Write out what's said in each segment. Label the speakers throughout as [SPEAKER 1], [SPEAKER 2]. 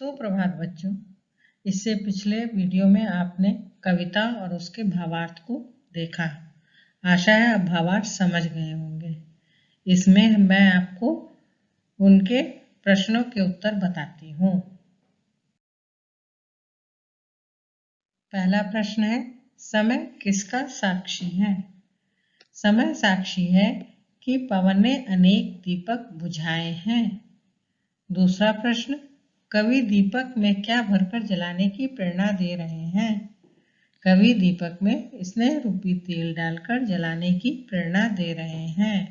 [SPEAKER 1] सुप्रभात बच्चों। इससे पिछले वीडियो में आपने कविता और उसके भावार्थ को देखा। आशा है आप भावार्थ समझ गए होंगे। इसमें मैं आपको उनके प्रश्नों के उत्तर बताती हूँ। पहला प्रश्न है, समय किसका साक्षी है? समय साक्षी है कि पवन ने अनेक दीपक बुझाए हैं। दूसरा प्रश्न, कवि दीपक में क्या भरकर जलाने की प्रेरणा दे रहे हैं? कवि दीपक में स्नेह रूपी तेल डालकर जलाने की प्रेरणा दे रहे हैं।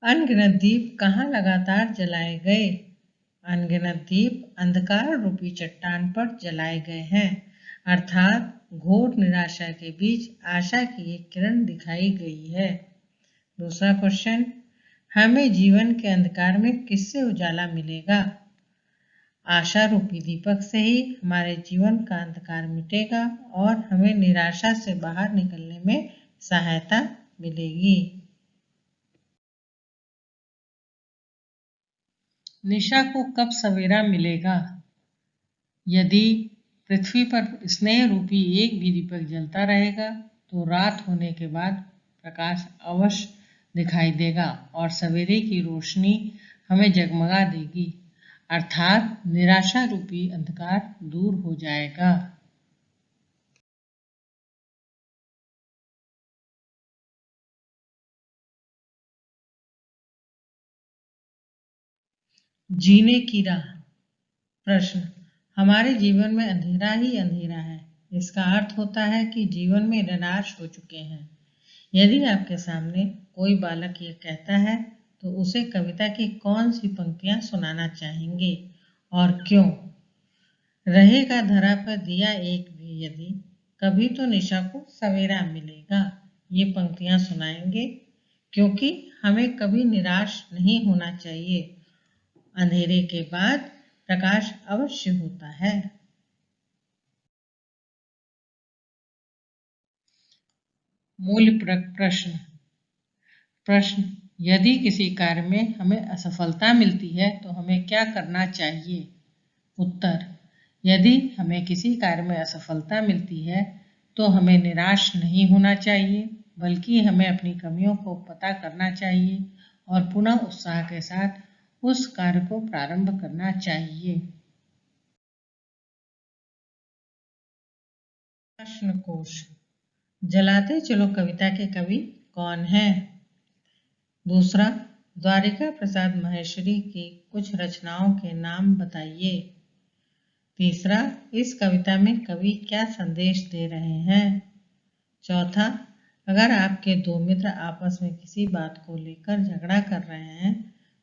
[SPEAKER 1] अनगिनत दीप कहाँ लगातार जलाए गए? अनगिनत दीप अंधकार रूपी चट्टान पर जलाए गए हैं, अर्थात घोर निराशा के बीच आशा की एक किरण दिखाई गई है। दूसरा क्वेश्चन, हमें जीवन के अंधकार में किससे उजाला मिलेगा? आशा रूपी दीपक से ही हमारे जीवन का अंधकार मिटेगा और हमें निराशा से बाहर निकलने में सहायता मिलेगी। निशा को कब सवेरा मिलेगा? यदि पृथ्वी पर स्नेह रूपी एक भी दीपक जलता रहेगा तो रात होने के बाद प्रकाश अवश्य दिखाई देगा और सवेरे की रोशनी हमें जगमगा देगी, अर्थात निराशा रूपी अंधकार दूर हो जाएगा। जीने की राह। प्रश्न, हमारे जीवन में अंधेरा ही अंधेरा है, इसका अर्थ होता है कि जीवन में निराश हो चुके हैं। यदि आपके सामने कोई बालक ये कहता है तो उसे कविता की कौन सी पंक्तियां सुनाना चाहेंगे और क्यों? रहेगा धरा पर दिया एक भी यदि, कभी तो निशा को सवेरा मिलेगा, ये पंक्तियां सुनाएंगे, क्योंकि हमें कभी निराश नहीं होना चाहिए। अंधेरे के बाद प्रकाश अवश्य होता है। मूल प्रश्न, यदि किसी कार्य में हमें असफलता मिलती है तो हमें क्या करना चाहिए? उत्तर, यदि हमें किसी कार्य में असफलता मिलती है तो हमें निराश नहीं होना चाहिए, बल्कि हमें अपनी कमियों को पता करना चाहिए और पुनः उत्साह के साथ उस कार्य को प्रारंभ करना चाहिए। प्रश्न कोश। जलाते चलो कविता के कवि कौन हैं? दूसरा, द्वारिका प्रसाद महेश्वरी की कुछ रचनाओं के नाम बताइए। तीसरा, इस कविता में कवि क्या संदेश दे रहे हैं? चौथा, अगर आपके दो मित्र आपस में किसी बात को लेकर झगड़ा कर रहे हैं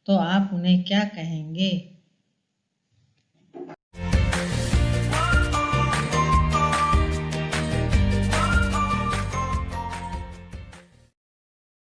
[SPEAKER 1] तो आप उन्हें क्या कहेंगे?